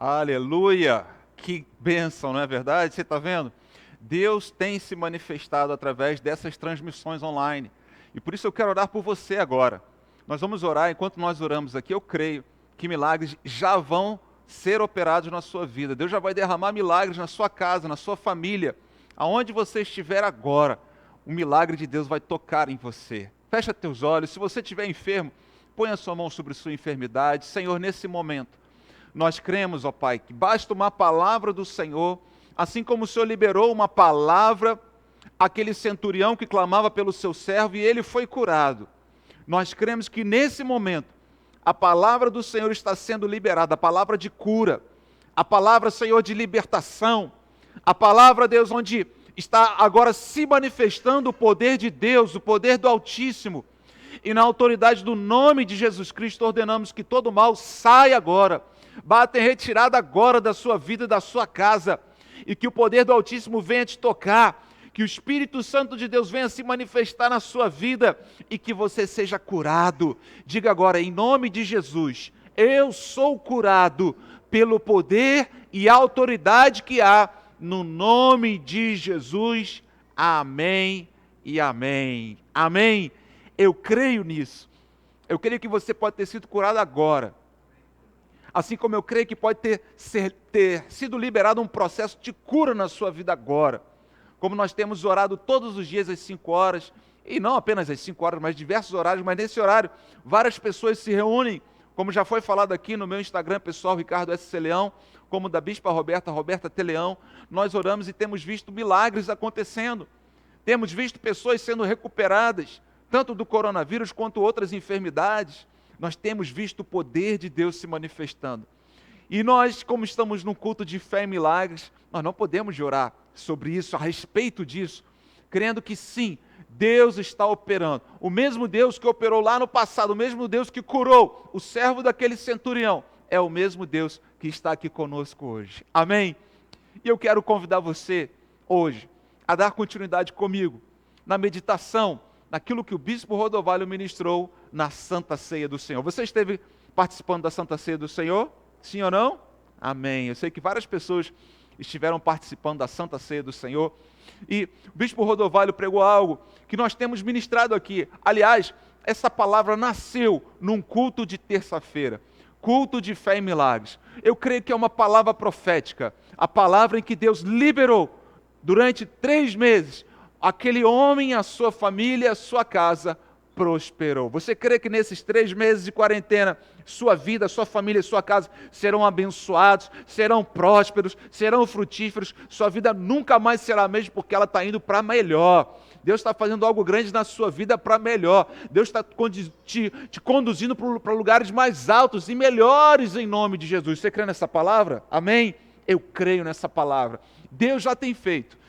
Aleluia! Que bênção, não é verdade? Você está vendo? Deus tem se manifestado através dessas transmissões online. E por isso eu quero orar por você agora. Nós vamos orar, enquanto nós oramos aqui, eu creio que milagres já vão ser operados na sua vida. Deus já vai derramar milagres na sua casa, na sua família. Aonde você estiver agora, o milagre de Deus vai tocar em você. Fecha teus olhos. Se você estiver enfermo, põe a sua mão sobre sua enfermidade. Senhor, nesse momento, nós cremos, ó Pai, que basta uma palavra do Senhor, assim como o Senhor liberou uma palavra àquele centurião que clamava pelo seu servo e ele foi curado. Nós cremos que nesse momento a palavra do Senhor está sendo liberada, a palavra de cura, a palavra, Senhor, de libertação, a palavra, Deus, onde está agora se manifestando o poder de Deus, o poder do Altíssimo. E na autoridade do nome de Jesus Cristo ordenamos que todo mal saia agora, bata em retirada agora da sua vida e da sua casa, e que o poder do Altíssimo venha te tocar, que o Espírito Santo de Deus venha se manifestar na sua vida e que você seja curado. Diga agora, em nome de Jesus, eu sou curado pelo poder e autoridade que há no nome de Jesus. Amém e amém. Amém. Eu creio nisso. Eu creio que você pode ter sido curado agora. Assim como eu creio que pode ter sido liberado um processo de cura na sua vida agora. Como nós temos orado todos os dias às 5 horas, e não apenas às 5 horas, mas diversos horários, mas nesse horário, várias pessoas se reúnem, como já foi falado aqui no meu Instagram pessoal, Ricardo S. Leão, como da Bispa Roberta T. Leão, nós oramos e temos visto milagres acontecendo. Temos visto pessoas sendo recuperadas, tanto do coronavírus quanto outras enfermidades. Nós temos visto o poder de Deus se manifestando. E nós, como estamos num culto de fé e milagres, nós não podemos orar sobre isso, a respeito disso, crendo que sim, Deus está operando. O mesmo Deus que operou lá no passado, o mesmo Deus que curou o servo daquele centurião, é o mesmo Deus que está aqui conosco hoje. Amém? E eu quero convidar você hoje a dar continuidade comigo na meditação, naquilo que o Bispo Rodovalho ministrou na Santa Ceia do Senhor. Você esteve participando da Santa Ceia do Senhor? Sim ou não? Amém. Eu sei que várias pessoas estiveram participando da Santa Ceia do Senhor. E o Bispo Rodovalho pregou algo que nós temos ministrado aqui. Aliás, essa palavra nasceu num culto de terça-feira. Culto de fé e milagres. Eu creio que é uma palavra profética. A palavra em que Deus liberou durante 3 meses aquele homem, a sua família, a sua casa prosperou. Você crê que nesses 3 meses de quarentena, sua vida, sua família e sua casa serão abençoados, serão prósperos, serão frutíferos, sua vida nunca mais será a mesma porque ela está indo para melhor. Deus está fazendo algo grande na sua vida para melhor. Deus está te conduzindo para lugares mais altos e melhores em nome de Jesus. Você crê nessa palavra? Amém? Eu creio nessa palavra. Deus já tem feito.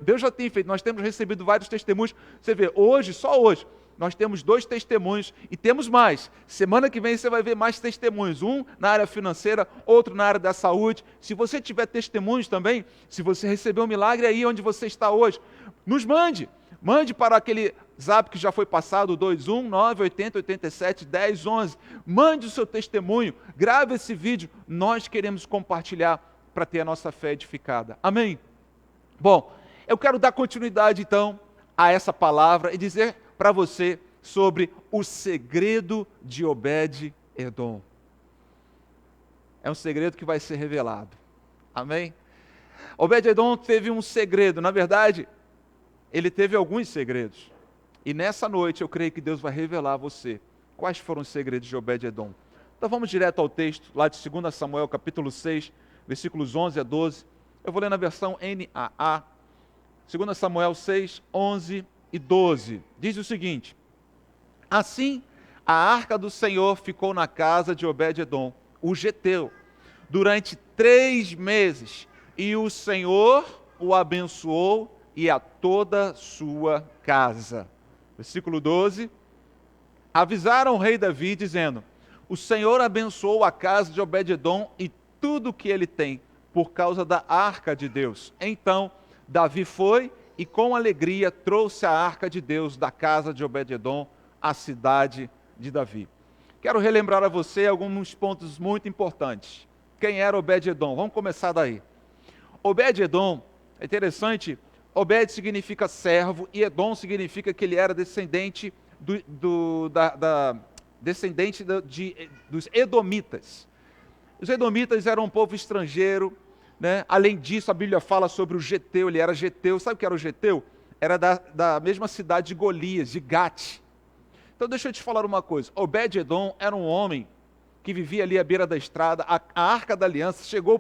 Deus já tem feito. Nós temos recebido vários testemunhos. Você vê, hoje, só hoje, nós temos 2 testemunhos e temos mais. Semana que vem você vai ver mais testemunhos. Um na área financeira, outro na área da saúde. Se você tiver testemunhos também, se você recebeu um milagre aí onde você está hoje, nos mande. Mande para aquele zap que já foi passado, 21980871011. Mande o seu testemunho, grave esse vídeo. Nós queremos compartilhar para ter a nossa fé edificada. Amém? Bom, eu quero dar continuidade então a essa palavra e dizer para você sobre o segredo de Obed-Edom. É um segredo que vai ser revelado. Amém? Obed-Edom teve um segredo, na verdade, ele teve alguns segredos. E nessa noite eu creio que Deus vai revelar a você quais foram os segredos de Obed-Edom. Então vamos direto ao texto, lá de 2 Samuel, capítulo 6, versículos 11 a 12. Eu vou ler na versão NAA, 2 Samuel 6, 11 e 12. Diz o seguinte: assim a arca do Senhor ficou na casa de Obed-Edom, o geteu, durante 3 meses, e o Senhor o abençoou e a toda sua casa. Versículo 12. Avisaram o rei Davi, dizendo: o Senhor abençoou a casa de Obed-Edom e tudo o que ele tem, por causa da arca de Deus. Então Davi foi e com alegria trouxe a arca de Deus da casa de Obed-Edom à cidade de Davi. Quero relembrar a você alguns pontos muito importantes. quem era Obed-Edom. Vamos começar daí. Obed-Edom, é interessante, Obed significa servo e Edom significa que ele era descendente dos Edomitas. Os Edomitas eram um povo estrangeiro, né? Além disso, a Bíblia fala sobre o Geteu, ele era Geteu. Sabe o que era o Geteu? Era da mesma cidade de Golias, de Gate. Então deixa eu te falar uma coisa, Obed-Edom era um homem que vivia ali à beira da estrada, a Arca da Aliança chegou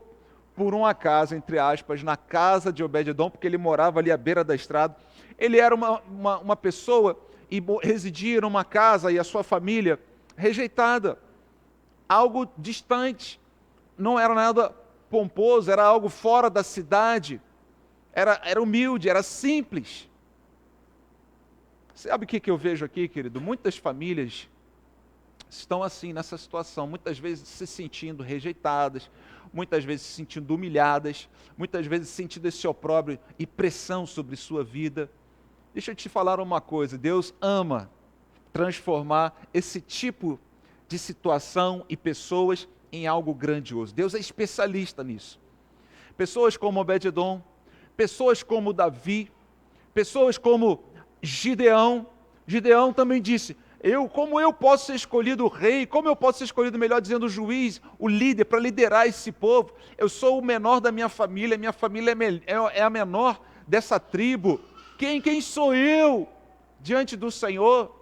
por um acaso, entre aspas, na casa de Obed-Edom, porque ele morava ali à beira da estrada. Ele era uma pessoa e residia numa casa e a sua família rejeitada, algo distante, não era nada pomposo, era algo fora da cidade, era humilde, era simples. Sabe o que eu vejo aqui, querido? Muitas famílias estão assim, nessa situação, muitas vezes se sentindo rejeitadas, muitas vezes se sentindo humilhadas, muitas vezes sentindo esse opróbrio e pressão sobre sua vida. Deixa eu te falar uma coisa, Deus ama transformar esse tipo de situação e pessoas em algo grandioso. Deus é especialista nisso. Pessoas como Obed-Edom, pessoas como Davi, pessoas como Gideão. Gideão também disse, como eu posso ser escolhido rei, como eu posso ser escolhido, melhor dizendo, o juiz, o líder, para liderar esse povo? Eu sou o menor da minha família é a menor dessa tribo. Quem sou eu diante do Senhor?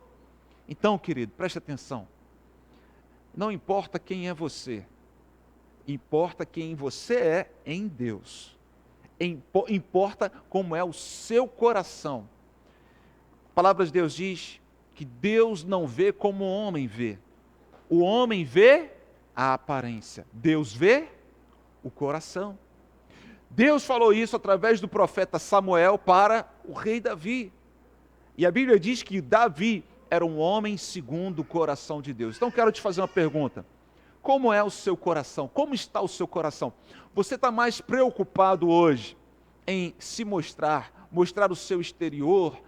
Então, querido, preste atenção. Não importa quem é você, importa quem você é em Deus. Importa como é o seu coração. A palavra de Deus diz que Deus não vê como o homem vê. O homem vê a aparência, Deus vê o coração. Deus falou isso através do profeta Samuel para o rei Davi. E a Bíblia diz que Davi era um homem segundo o coração de Deus. Então quero te fazer uma pergunta. Como é o seu coração? Como está o seu coração? Você está mais preocupado hoje em se mostrar o seu exterior,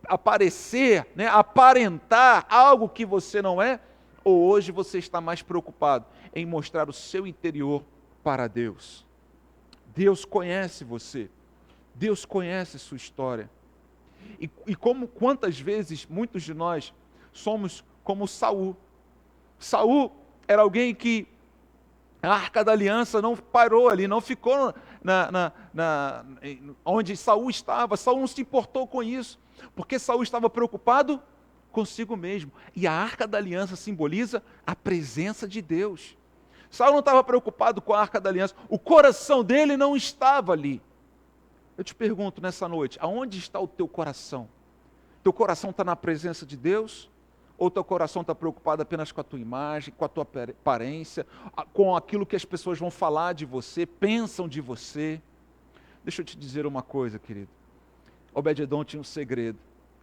aparecer, né, aparentar algo que você não é? Ou hoje você está mais preocupado em mostrar o seu interior para Deus? Deus conhece você, Deus conhece sua história. E quantas vezes muitos de nós somos como Saul. Saul era alguém que a Arca da Aliança não parou ali, não ficou onde Saul estava. Saul não se importou com isso, porque Saul estava preocupado consigo mesmo. E a Arca da Aliança simboliza a presença de Deus. Saul não estava preocupado com a Arca da Aliança, o coração dele não estava ali. Eu te pergunto nessa noite, aonde está o teu coração? Teu coração está na presença de Deus? Ou teu coração está preocupado apenas com a tua imagem, com a tua aparência, com aquilo que as pessoas vão falar de você, pensam de você? Deixa eu te dizer uma coisa, querido. Obed-Edom tinha um segredo.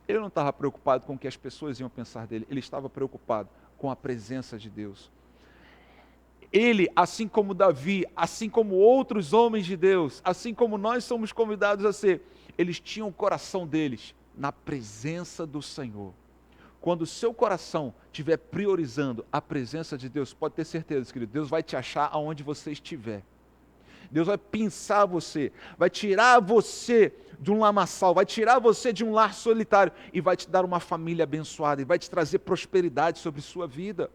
Ele não estava preocupado com o que as pessoas iam pensar dele, ele estava preocupado com a presença de Deus. Ele, assim como Davi, assim como outros homens de Deus, assim como nós somos convidados a ser, eles tinham o coração deles na presença do Senhor. Quando o seu coração estiver priorizando a presença de Deus, pode ter certeza, querido, Deus vai te achar aonde você estiver. Deus vai pinçar você, vai tirar você de um lamaçal, vai tirar você de um lar solitário e vai te dar uma família abençoada e vai te trazer prosperidade sobre sua vida.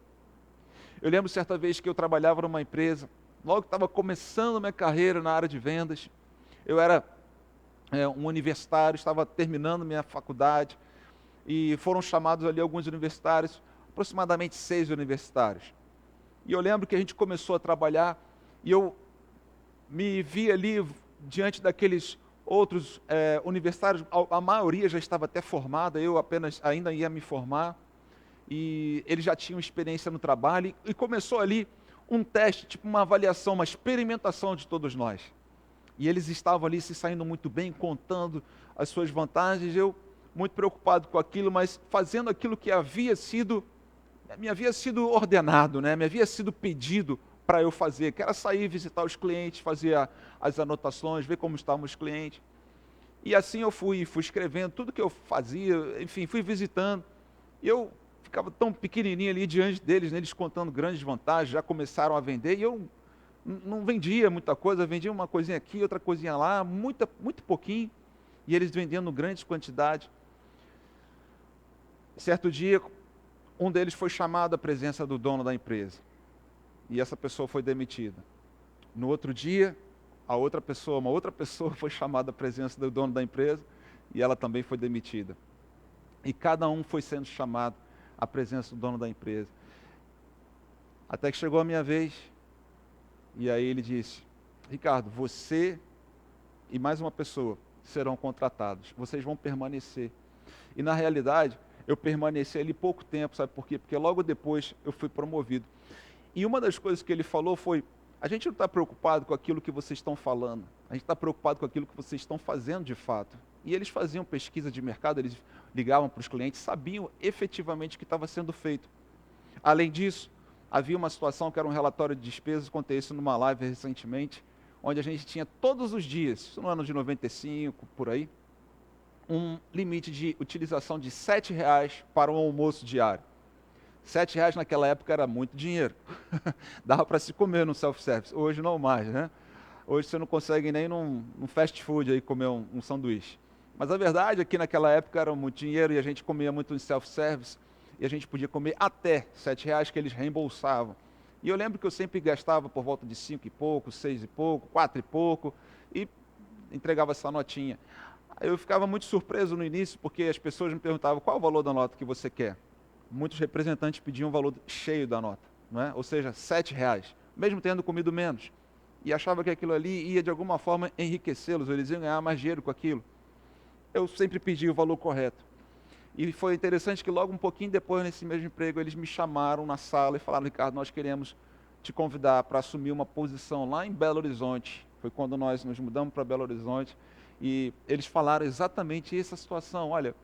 Eu lembro certa vez que eu trabalhava numa empresa, logo que estava começando a minha carreira na área de vendas, eu era um universitário, estava terminando minha faculdade, e foram chamados ali alguns universitários, aproximadamente 6 universitários. E eu lembro que a gente começou a trabalhar, e eu me vi ali diante daqueles outros universitários, a maioria já estava até formada, eu apenas ainda ia me formar, e eles já tinham experiência no trabalho, e começou ali um teste, tipo uma avaliação, uma experimentação de todos nós. E eles estavam ali se saindo muito bem, contando as suas vantagens, eu muito preocupado com aquilo, mas fazendo aquilo que me havia sido ordenado, né? Me havia sido pedido para eu fazer, que era sair, visitar os clientes, fazer as anotações, ver como estavam os clientes. E assim eu fui escrevendo tudo que eu fazia, enfim, fui visitando. E eu ficava tão pequenininho ali diante deles, né, eles contando grandes vantagens, já começaram a vender, e eu não vendia muita coisa, vendia uma coisinha aqui, outra coisinha lá, muito pouquinho, e eles vendendo grandes quantidades. Certo dia, um deles foi chamado à presença do dono da empresa, e essa pessoa foi demitida. No outro dia, uma outra pessoa foi chamada à presença do dono da empresa, e ela também foi demitida. E cada um foi sendo chamado à presença do dono da empresa. Até que chegou a minha vez, e aí ele disse: Ricardo, você e mais uma pessoa serão contratados, vocês vão permanecer. E na realidade, eu permaneci ali pouco tempo, sabe por quê? Porque logo depois eu fui promovido. E uma das coisas que ele falou foi: a gente não está preocupado com aquilo que vocês estão falando, a gente está preocupado com aquilo que vocês estão fazendo de fato. E eles faziam pesquisa de mercado, eles ligavam para os clientes, sabiam efetivamente o que estava sendo feito. Além disso, havia uma situação que era um relatório de despesas, contei isso numa live recentemente, onde a gente tinha todos os dias, isso no ano de 95, por aí, um limite de utilização de R$ 7 para um almoço diário. R$ 7 naquela época era muito dinheiro. Dava para se comer no self-service. Hoje não mais, né? Hoje você não consegue nem num fast food aí comer um sanduíche. Mas a verdade é que naquela época era muito dinheiro e a gente comia muito em self-service e a gente podia comer até R$ 7 que eles reembolsavam. E eu lembro que eu sempre gastava por volta de 5 e pouco, 6 e pouco, 4 e pouco e entregava essa notinha. Aí eu ficava muito surpreso no início porque as pessoas me perguntavam: qual é o valor da nota que você quer? Muitos representantes pediam o valor cheio da nota, não é? Ou seja, R$ 7, mesmo tendo comido menos. E achava que aquilo ali ia de alguma forma enriquecê-los, eles iam ganhar mais dinheiro com aquilo. Eu sempre pedi o valor correto. E foi interessante que logo um pouquinho depois, nesse mesmo emprego, eles me chamaram na sala e falaram: Ricardo, nós queremos te convidar para assumir uma posição lá em Belo Horizonte. Foi quando nós nos mudamos para Belo Horizonte. E eles falaram exatamente essa situação: olha,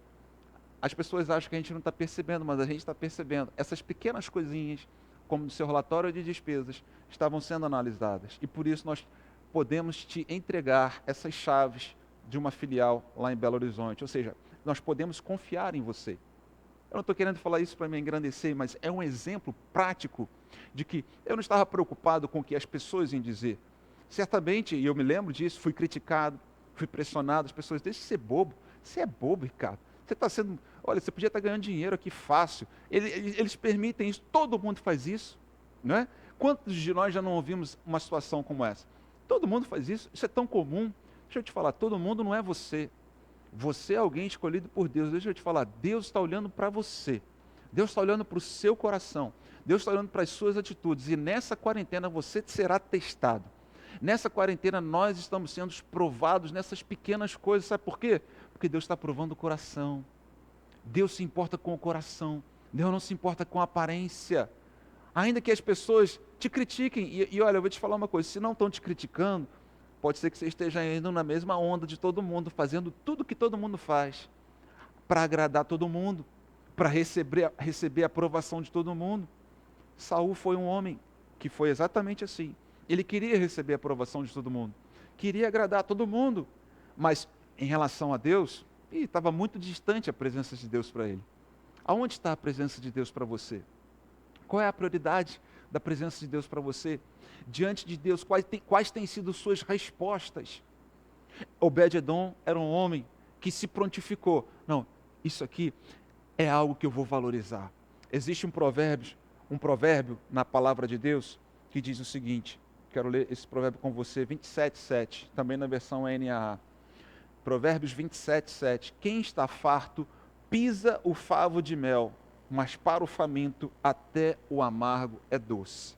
as pessoas acham que a gente não está percebendo, mas a gente está percebendo. Essas pequenas coisinhas, como no seu relatório de despesas, estavam sendo analisadas. E por isso nós podemos te entregar essas chaves de uma filial lá em Belo Horizonte. Ou seja, nós podemos confiar em você. Eu não estou querendo falar isso para me engrandecer, mas é um exemplo prático de que eu não estava preocupado com o que as pessoas iam dizer. Certamente, e eu me lembro disso, fui criticado, fui pressionado, as pessoas: deixa de ser bobo. Você é bobo, Ricardo. Você está sendo... Olha, você podia estar ganhando dinheiro aqui fácil. Eles permitem isso, todo mundo faz isso, não é? Quantos de nós já não ouvimos uma situação como essa? Todo mundo faz isso, isso é tão comum. Deixa eu te falar, todo mundo não é você. Você é alguém escolhido por Deus. Deixa eu te falar, Deus está olhando para você. Deus está olhando para o seu coração. Deus está olhando para as suas atitudes. E nessa quarentena você será testado. Nessa quarentena nós estamos sendo provados nessas pequenas coisas. Sabe por quê? Porque Deus está provando o coração. Deus se importa com o coração. Deus não se importa com a aparência. Ainda que as pessoas te critiquem. E olha, eu vou te falar uma coisa. Se não estão te criticando, pode ser que você esteja indo na mesma onda de todo mundo, fazendo tudo que todo mundo faz, para agradar todo mundo, para receber a aprovação de todo mundo. Saul foi um homem que foi exatamente assim. Ele queria receber a aprovação de todo mundo, queria agradar todo mundo, mas em relação a Deus, estava muito distante a presença de Deus para ele. Aonde está a presença de Deus para você? Qual é a prioridade da presença de Deus para você? Diante de Deus, quais têm sido suas respostas? Obed-edom era um homem que se prontificou. Não, isso aqui é algo que eu vou valorizar. Existe um provérbio na palavra de Deus que diz o seguinte, quero ler esse provérbio com você, 27:7, também na versão NAA. Provérbios 27:7. Quem está farto pisa o favo de mel, mas para o faminto até o amargo é doce.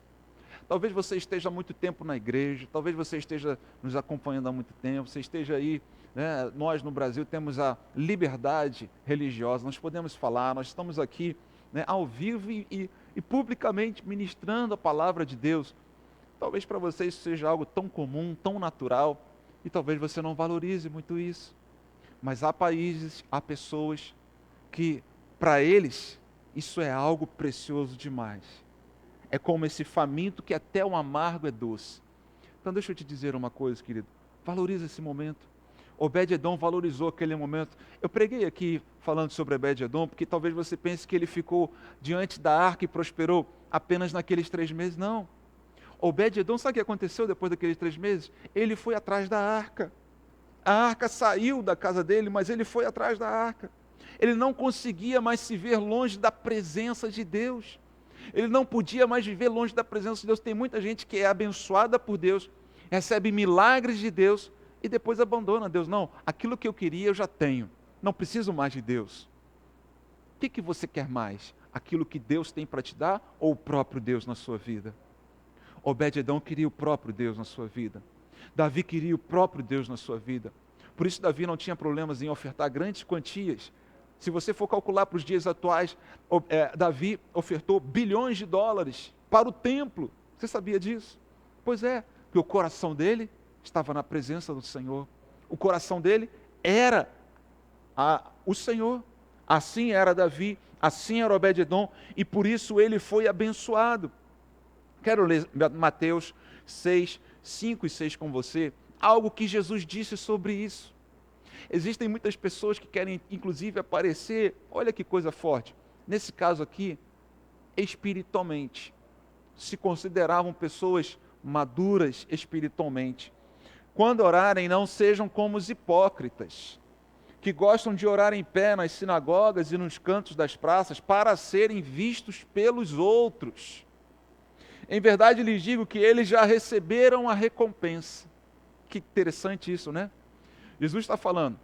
Talvez você esteja há muito tempo na igreja, talvez você esteja nos acompanhando há muito tempo, você esteja aí, né? Nós no Brasil temos a liberdade religiosa, nós podemos falar, nós estamos aqui, né, ao vivo e publicamente ministrando a palavra de Deus. Talvez para você isso seja algo tão comum, tão natural, e talvez você não valorize muito isso. Mas há países, há pessoas que, para eles, isso é algo precioso demais. É como esse faminto que até o amargo é doce. Então deixa eu te dizer uma coisa, querido. Valoriza esse momento. Obed-edom valorizou aquele momento. Eu preguei aqui falando sobre Obed-edom, porque talvez você pense que ele ficou diante da arca e prosperou apenas naqueles 3 meses. Não. Obed-edom, sabe o que aconteceu depois daqueles 3 meses? Ele foi atrás da arca. A arca saiu da casa dele, mas ele foi atrás da arca. Ele não conseguia mais se ver longe da presença de Deus. Ele não podia mais viver longe da presença de Deus. Tem muita gente que é abençoada por Deus, recebe milagres de Deus e depois abandona Deus. Não, aquilo que eu queria eu já tenho. Não preciso mais de Deus. O que você quer mais? Aquilo que Deus tem para te dar ou o próprio Deus na sua vida? Obed-edom queria o próprio Deus na sua vida. Davi queria o próprio Deus na sua vida. Por isso Davi não tinha problemas em ofertar grandes quantias. Se você for calcular para os dias atuais, Davi ofertou bilhões de dólares para o templo. Você sabia disso? Pois é, porque o coração dele estava na presença do Senhor. O coração dele era o Senhor. Assim era Davi, assim era Obed-edom, e por isso ele foi abençoado. Quero ler Mateus 6, 5 e 6 com você, algo que Jesus disse sobre isso. Existem muitas pessoas que querem, inclusive, aparecer, olha que coisa forte, nesse caso aqui, espiritualmente. Se consideravam pessoas maduras espiritualmente. Quando orarem, não sejam como os hipócritas, que gostam de orar em pé nas sinagogas e nos cantos das praças para serem vistos pelos outros. Em verdade lhes digo que eles já receberam a recompensa. Que interessante isso, né? Jesus está falando,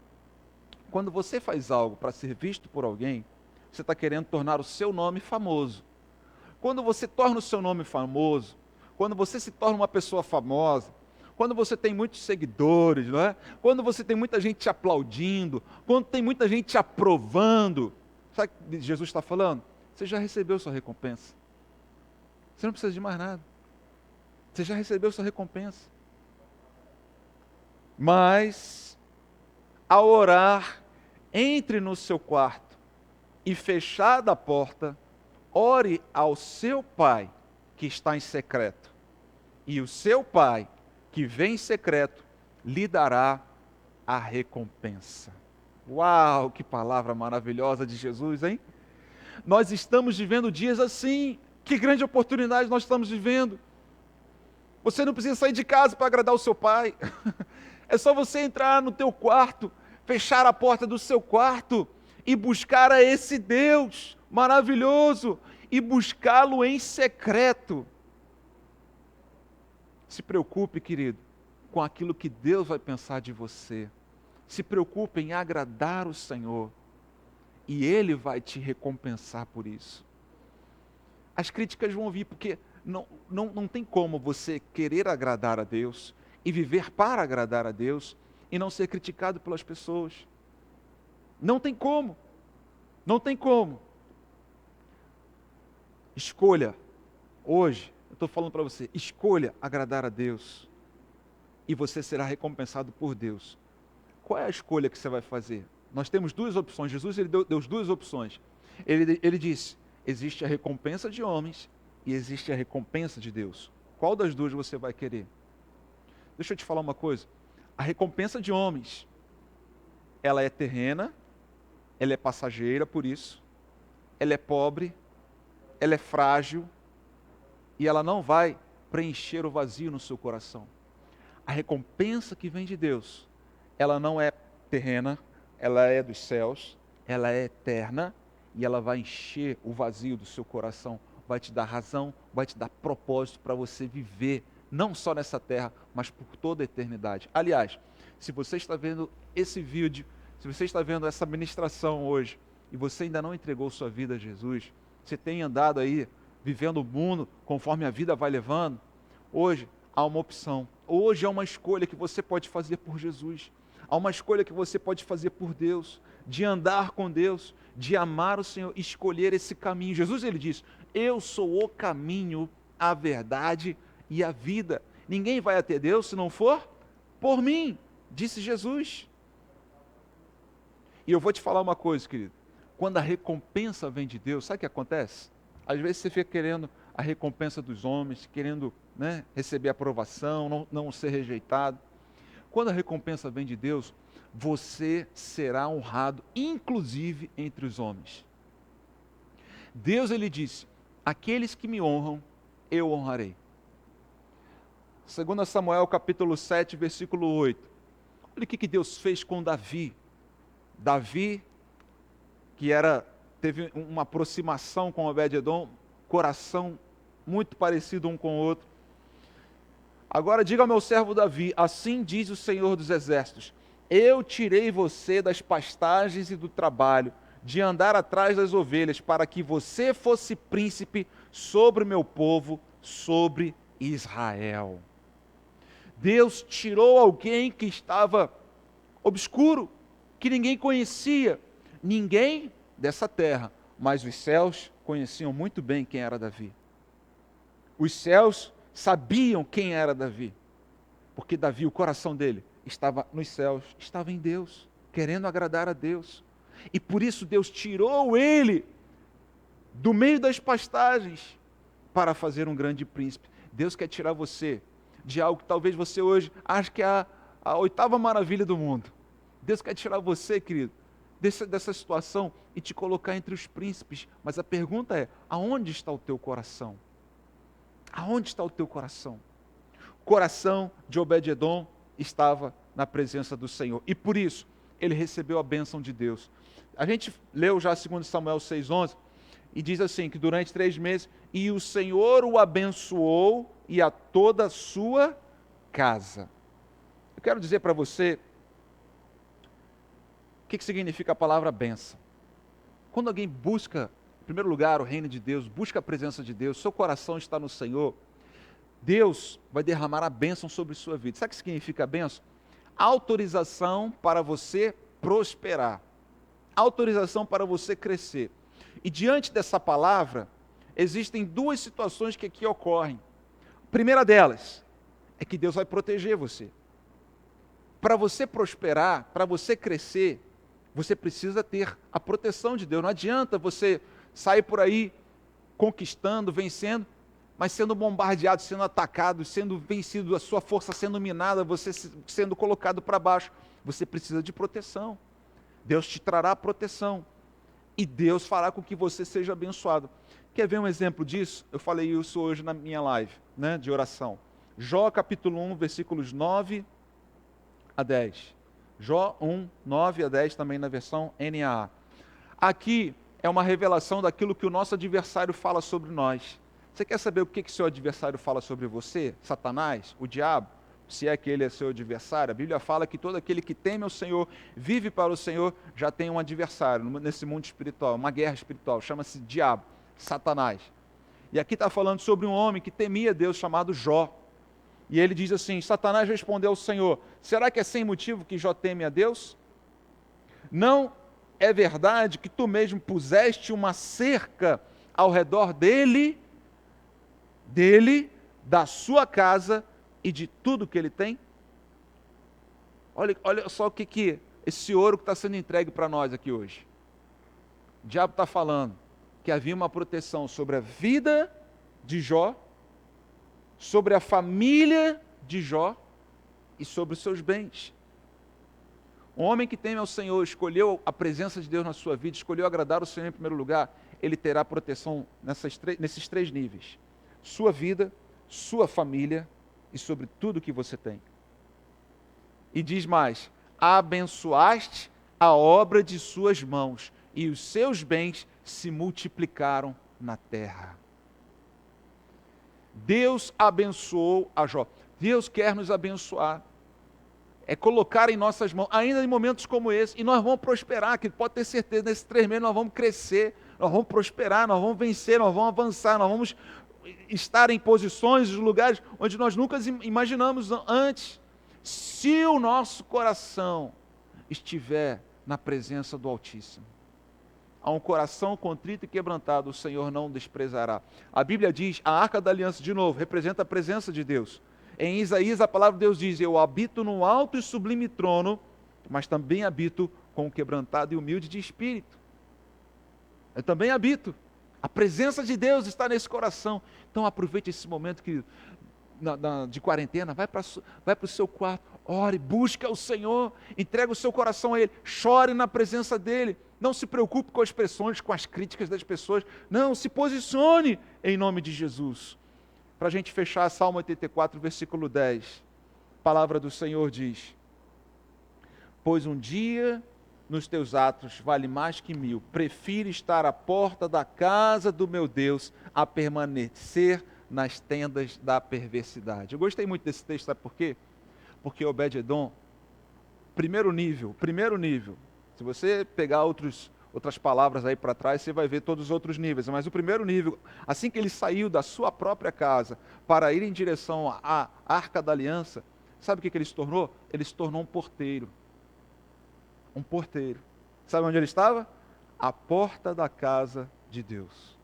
quando você faz algo para ser visto por alguém, você está querendo tornar o seu nome famoso. Quando você torna o seu nome famoso, quando você se torna uma pessoa famosa, quando você tem muitos seguidores, não é? Quando você tem muita gente te aplaudindo, quando tem muita gente te aprovando, sabe o que Jesus está falando? Você já recebeu sua recompensa. Você não precisa de mais nada. Você já recebeu sua recompensa. Mas, ao orar, entre no seu quarto e fechada a porta, ore ao seu Pai que está em secreto. E o seu Pai que vem em secreto lhe dará a recompensa. Uau, que palavra maravilhosa de Jesus, hein? Nós estamos vivendo dias assim. Que grande oportunidade nós estamos vivendo. Você não precisa sair de casa para agradar o seu pai. É só você entrar no teu quarto, fechar a porta do seu quarto e buscar a esse Deus maravilhoso e buscá-lo em secreto. Se preocupe, querido, com aquilo que Deus vai pensar de você. Se preocupe em agradar o Senhor e Ele vai te recompensar por isso. As críticas vão vir, porque não tem como você querer agradar a Deus e viver para agradar a Deus e não ser criticado pelas pessoas. Não tem como. Não tem como. Escolha, hoje, eu estou falando para você, escolha agradar a Deus e você será recompensado por Deus. Qual é a escolha que você vai fazer? Nós temos 2 opções. Jesus ele deu 2 opções. Ele disse, existe a recompensa de homens e existe a recompensa de Deus. Qual das 2 você vai querer? Deixa eu te falar uma coisa. A recompensa de homens, ela é terrena, ela é passageira por isso, ela é pobre, ela é frágil e ela não vai preencher o vazio no seu coração. A recompensa que vem de Deus, ela não é terrena, ela é dos céus, ela é eterna, e ela vai encher o vazio do seu coração, vai te dar razão, vai te dar propósito para você viver, não só nessa terra, mas por toda a eternidade. Aliás, se você está vendo esse vídeo, se você está vendo essa ministração hoje, e você ainda não entregou sua vida a Jesus, você tem andado aí, vivendo o mundo conforme a vida vai levando, hoje há uma opção, hoje há uma escolha que você pode fazer por Jesus, há uma escolha que você pode fazer por Deus, de andar com Deus, de amar o Senhor, escolher esse caminho. Jesus ele diz, eu sou o caminho, a verdade e a vida. Ninguém vai até Deus se não for por mim, disse Jesus. E eu vou te falar uma coisa, querido. Quando a recompensa vem de Deus, sabe o que acontece? Às vezes você fica querendo a recompensa dos homens, querendo receber aprovação, não ser rejeitado. Quando a recompensa vem de Deus, você será honrado, inclusive entre os homens. Deus, ele disse, aqueles que me honram, eu honrarei. 2 Samuel capítulo 7, versículo 8. Olha o que Deus fez com Davi. Davi, que teve uma aproximação com Obed-edom, coração muito parecido um com o outro. Agora diga ao meu servo Davi, assim diz o Senhor dos Exércitos, eu tirei você das pastagens e do trabalho, de andar atrás das ovelhas, para que você fosse príncipe sobre o meu povo, sobre Israel. Deus tirou alguém que estava obscuro, que ninguém conhecia, ninguém dessa terra, mas os céus conheciam muito bem quem era Davi. Os céus sabiam quem era Davi, porque Davi, o coração dele, estava nos céus, estava em Deus, querendo agradar a Deus. E por isso Deus tirou ele do meio das pastagens para fazer um grande príncipe. Deus quer tirar você de algo que talvez você hoje ache que é a oitava maravilha do mundo. Deus quer tirar você, querido, dessa situação e te colocar entre os príncipes. Mas a pergunta é, aonde está o teu coração? Aonde está o teu coração? O coração de Obed-edom estava na presença do Senhor. E por isso, ele recebeu a bênção de Deus. A gente leu já 2 Samuel 6,11, e diz assim, que durante 3 meses, e o Senhor o abençoou e a toda a sua casa. Eu quero dizer para você, o que significa a palavra bênção? Quando alguém busca, em primeiro lugar, o reino de Deus, busca a presença de Deus, seu coração está no Senhor, Deus vai derramar a bênção sobre sua vida. Sabe o que significa a bênção? Autorização para você prosperar. Autorização para você crescer. E diante dessa palavra, existem 2 situações que aqui ocorrem. A primeira delas é que Deus vai proteger você. Para você prosperar, para você crescer, você precisa ter a proteção de Deus. Não adianta você sair por aí conquistando, vencendo, mas sendo bombardeado, sendo atacado, sendo vencido, a sua força sendo minada, você sendo colocado para baixo. Você precisa de proteção. Deus te trará proteção. E Deus fará com que você seja abençoado. Quer ver um exemplo disso? Eu falei isso hoje na minha live, de oração. Jó capítulo 1, versículos 9 a 10. Jó 1, 9 a 10, também na versão NAA. Aqui é uma revelação daquilo que o nosso adversário fala sobre nós. Você quer saber o que seu adversário fala sobre você? Satanás? O diabo? Se é que ele é seu adversário? A Bíblia fala que todo aquele que teme ao Senhor, vive para o Senhor, já tem um adversário nesse mundo espiritual, uma guerra espiritual, chama-se diabo, Satanás. E aqui está falando sobre um homem que temia Deus chamado Jó. E ele diz assim, Satanás respondeu ao Senhor, será que é sem motivo que Jó teme a Deus? Não é verdade que tu mesmo puseste uma cerca ao redor dele, da sua casa e de tudo que ele tem? Olha só o que esse ouro que está sendo entregue para nós aqui hoje. O diabo está falando que havia uma proteção sobre a vida de Jó, sobre a família de Jó e sobre os seus bens. Um homem que teme ao Senhor, escolheu a presença de Deus na sua vida, escolheu agradar o Senhor em primeiro lugar, ele terá proteção nesses 3 níveis. Sua vida, sua família e sobre tudo que você tem. E diz mais, abençoaste a obra de suas mãos e os seus bens se multiplicaram na terra. Deus abençoou a Jó. Deus quer nos abençoar. É colocar em nossas mãos, ainda em momentos como esse, e nós vamos prosperar, que pode ter certeza, nesses 3 meses nós vamos crescer, nós vamos prosperar, nós vamos vencer, nós vamos avançar, nós vamos estar em posições, lugares onde nós nunca imaginamos antes, se o nosso coração estiver na presença do Altíssimo. A um coração contrito e quebrantado, o Senhor não desprezará. A Bíblia diz, a Arca da Aliança, de novo, representa a presença de Deus. Em Isaías, a palavra de Deus diz, eu habito no alto e sublime trono, mas também habito com o quebrantado e humilde de espírito. Eu também habito. A presença de Deus está nesse coração. Então aproveite esse momento, querido, de quarentena, vai para o seu quarto, ore, busque ao Senhor, entregue o seu coração a Ele, chore na presença dEle, não se preocupe com as pressões, com as críticas das pessoas, não, se posicione em nome de Jesus. Para a gente fechar, Salmo 84, versículo 10. A palavra do Senhor diz: pois um dia nos teus atos vale mais que 1000. Prefiro estar à porta da casa do meu Deus a permanecer nas tendas da perversidade. Eu gostei muito desse texto, sabe por quê? Porque Obed-edom, primeiro nível, se você pegar outras palavras aí para trás, você vai ver todos os outros níveis, mas o primeiro nível, assim que ele saiu da sua própria casa para ir em direção à Arca da Aliança, sabe o que ele se tornou? Ele se tornou um porteiro. Um porteiro. Sabe onde ele estava? À porta da casa de Deus.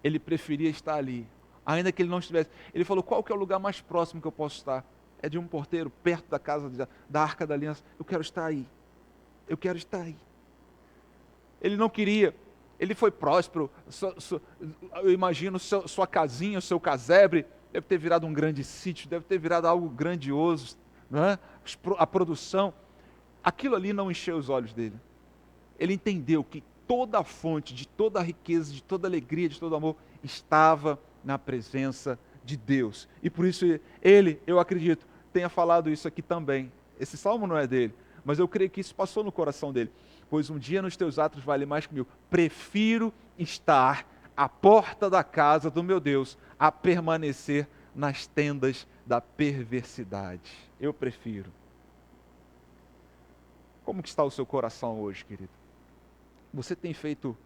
Ele preferia estar ali, ainda que ele não estivesse. Ele falou: qual que é o lugar mais próximo que eu posso estar? É de um porteiro, perto da casa da Arca da Aliança. Eu quero estar aí. Eu quero estar aí. Ele não queria, ele foi próspero. Eu imagino sua casinha, o seu casebre, deve ter virado um grande sítio, deve ter virado algo grandioso, não é? A produção. Aquilo ali não encheu os olhos dele. Ele entendeu que toda a fonte de toda a riqueza, de toda a alegria, de todo amor, estava na presença de Deus. E por isso ele, eu acredito, tenha falado isso aqui também. Esse salmo não é dele, mas eu creio que isso passou no coração dele. Pois um dia nos teus atos vale mais que 1000. Prefiro estar à porta da casa do meu Deus a permanecer nas tendas da perversidade. Eu prefiro. Como que está o seu coração hoje, querido? Você tem feito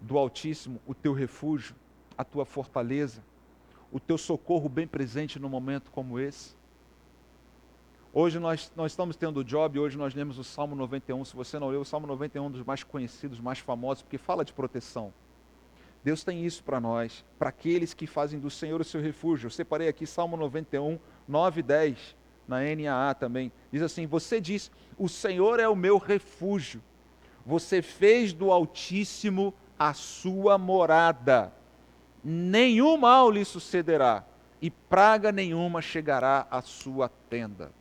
do Altíssimo o teu refúgio, a tua fortaleza, o teu socorro bem presente num momento como esse? Hoje nós estamos tendo o job, hoje nós lemos o Salmo 91. Se você não leu, o Salmo 91 é um dos mais conhecidos, mais famosos, porque fala de proteção. Deus tem isso para nós, para aqueles que fazem do Senhor o seu refúgio. Eu separei aqui Salmo 91, 9 e 10, na NAA também. Diz assim: você diz, o Senhor é o meu refúgio. Você fez do Altíssimo a sua morada. Nenhum mal lhe sucederá, e praga nenhuma chegará à sua tenda.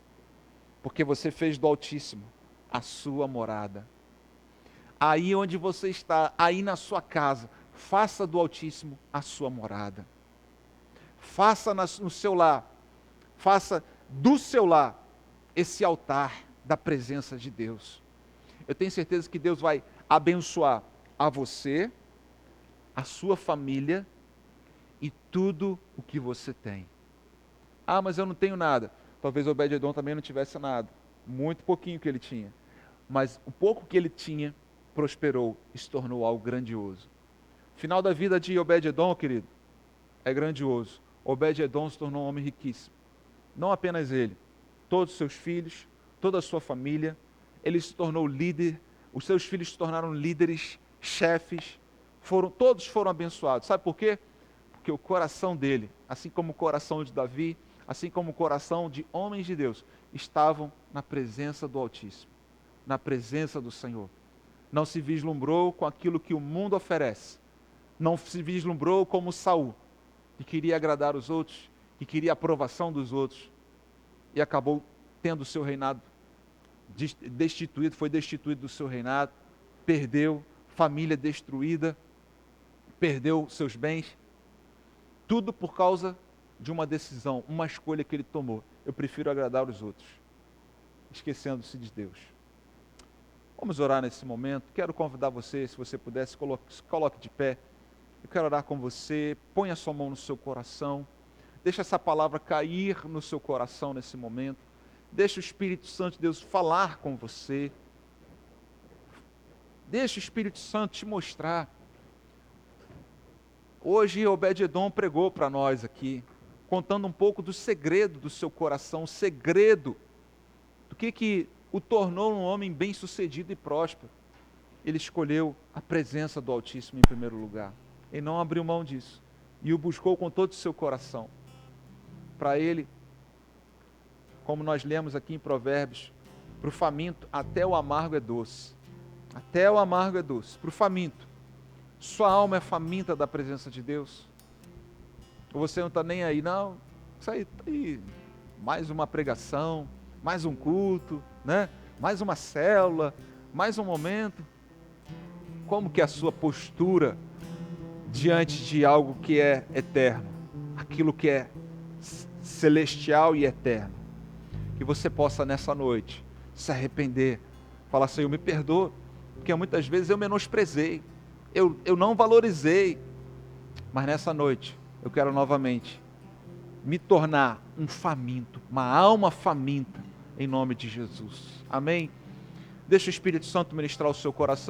Porque você fez do Altíssimo a sua morada. Aí onde você está, aí na sua casa, faça do Altíssimo a sua morada. Faça no seu lar, faça do seu lar esse altar da presença de Deus. Eu tenho certeza que Deus vai abençoar a você, a sua família e tudo o que você tem. Ah, mas eu não tenho nada. Talvez Obed-edom também não tivesse nada. Muito pouquinho que ele tinha. Mas o pouco que ele tinha prosperou e se tornou algo grandioso. O final da vida de Obed-edom, querido, é grandioso. Obed-edom se tornou um homem riquíssimo. Não apenas ele, todos os seus filhos, toda a sua família. Ele se tornou líder, os seus filhos se tornaram líderes, chefes, todos foram abençoados. Sabe por quê? Porque o coração dele, assim como o coração de Davi, assim como o coração de homens de Deus, estavam na presença do Altíssimo, na presença do Senhor. Não se vislumbrou com aquilo que o mundo oferece, não se vislumbrou como Saul, que queria agradar os outros, que queria a aprovação dos outros, e acabou tendo o seu reinado destituído, foi destituído do seu reinado, perdeu, família destruída, perdeu seus bens, tudo por causa de uma decisão, uma escolha que ele tomou. Eu prefiro agradar os outros, esquecendo-se de Deus. Vamos orar nesse momento. Quero convidar você, se você puder, se coloque de pé. Eu quero orar com você. Ponha a sua mão no seu coração. Deixa essa palavra cair no seu coração nesse momento. Deixa o Espírito Santo de Deus falar com você. Deixa o Espírito Santo te mostrar. Hoje Obed-edom pregou para nós aqui, contando um pouco do segredo do seu coração, o segredo do que o tornou um homem bem-sucedido e próspero. Ele escolheu a presença do Altíssimo em primeiro lugar. Ele não abriu mão disso. E o buscou com todo o seu coração. Para ele, como nós lemos aqui em Provérbios, para o faminto, até o amargo é doce. Até o amargo é doce. Para o faminto, sua alma é faminta da presença de Deus? Ou você não está nem aí? Não, isso aí, mais uma pregação, mais um culto, né? Mais uma célula, mais um momento. Como que é a sua postura diante de algo que é eterno? aquilo que é celestial e eterno. Que você possa nessa noite se arrepender, falar: Senhor, me perdoa, porque muitas vezes eu menosprezei, eu não valorizei, mas nessa noite eu quero novamente me tornar um faminto, uma alma faminta, em nome de Jesus. Amém? Deixa o Espírito Santo ministrar o seu coração.